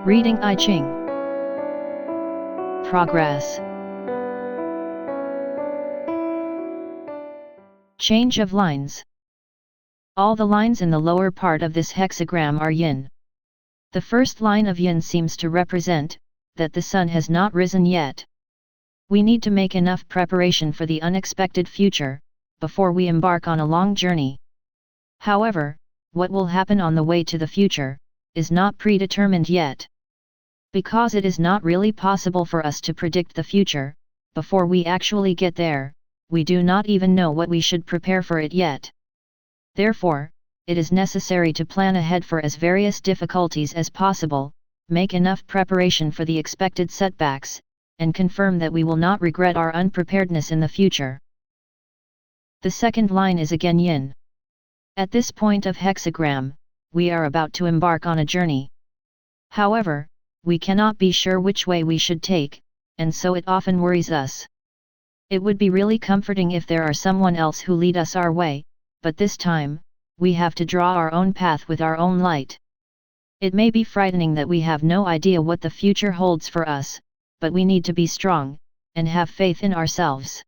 Reading I-Ching. Progress. Change of lines. All the lines in the lower part of this hexagram are yin. The first line of yin seems to represent that the sun has not risen yet. We need to make enough preparation for the unexpected future before we embark on a long journey. However, what will happen on the way to the future is not predetermined yet. Because it is not really possible for us to predict the future before we actually get there, we do not even know what we should prepare for it yet. Therefore, it is necessary to plan ahead for as various difficulties as possible, make enough preparation for the expected setbacks, and confirm that we will not regret our unpreparedness in the future. The second line is again yin. At this point of hexagram, we are about to embark on a journey. However, we cannot be sure which way we should take, and so it often worries us. It would be really comforting if there are someone else who lead us our way, but this time, we have to draw our own path with our own light. It may be frightening that we have no idea what the future holds for us, but we need to be strong, and have faith in ourselves.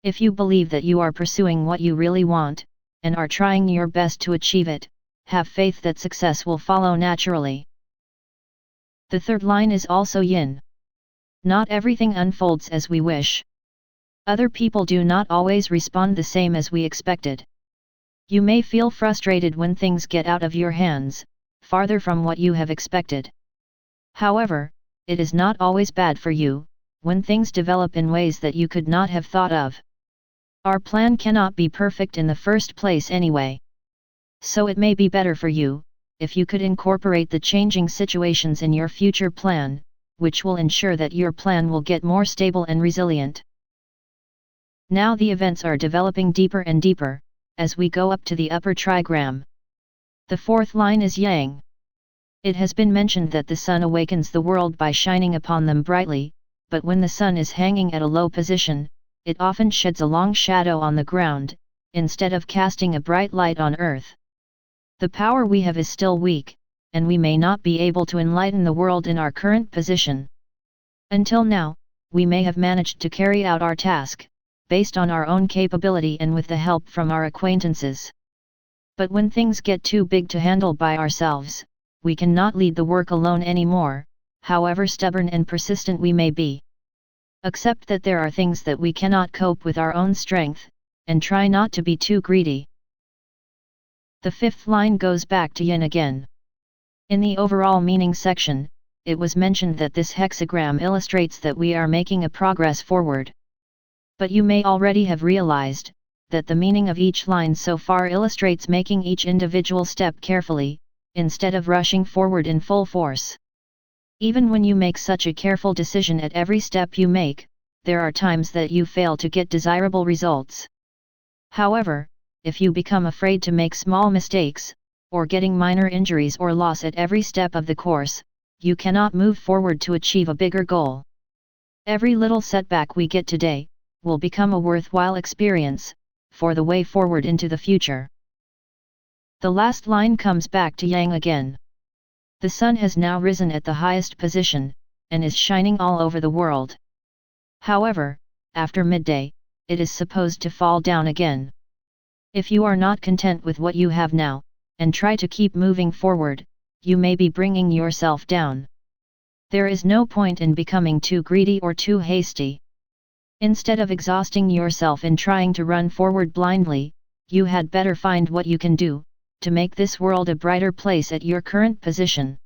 If you believe that you are pursuing what you really want, and are trying your best to achieve it, have faith that success will follow naturally. The third line is also yin. Not everything unfolds as we wish. Other people do not always respond the same as we expected. You may feel frustrated when things get out of your hands, farther from what you have expected. However, it is not always bad for you when things develop in ways that you could not have thought of. Our plan cannot be perfect in the first place anyway. So it may be better for you if you could incorporate the changing situations in your future plan, which will ensure that your plan will get more stable and resilient. Now the events are developing deeper and deeper, as we go up to the upper trigram. The fourth line is yang. It has been mentioned that the sun awakens the world by shining upon them brightly, but when the sun is hanging at a low position, it often sheds a long shadow on the ground, instead of casting a bright light on earth. The power we have is still weak, and we may not be able to enlighten the world in our current position. Until now, we may have managed to carry out our task, based on our own capability and with the help from our acquaintances. But when things get too big to handle by ourselves, we cannot lead the work alone anymore, however stubborn and persistent we may be. Accept that there are things that we cannot cope with our own strength, and try not to be too greedy. The fifth line goes back to yin again. In the overall meaning section, it was mentioned that this hexagram illustrates that we are making a progress forward. But you may already have realized that the meaning of each line so far illustrates making each individual step carefully, instead of rushing forward in full force. Even when you make such a careful decision at every step you make, there are times that you fail to get desirable results. However, if you become afraid to make small mistakes, or getting minor injuries or loss at every step of the course, you cannot move forward to achieve a bigger goal. Every little setback we get today will become a worthwhile experience for the way forward into the future. The last line comes back to yang again. The sun has now risen at the highest position, and is shining all over the world. However, after midday, it is supposed to fall down again. If you are not content with what you have now, and try to keep moving forward, you may be bringing yourself down. There is no point in becoming too greedy or too hasty. Instead of exhausting yourself in trying to run forward blindly, you had better find what you can do to make this world a brighter place at your current position.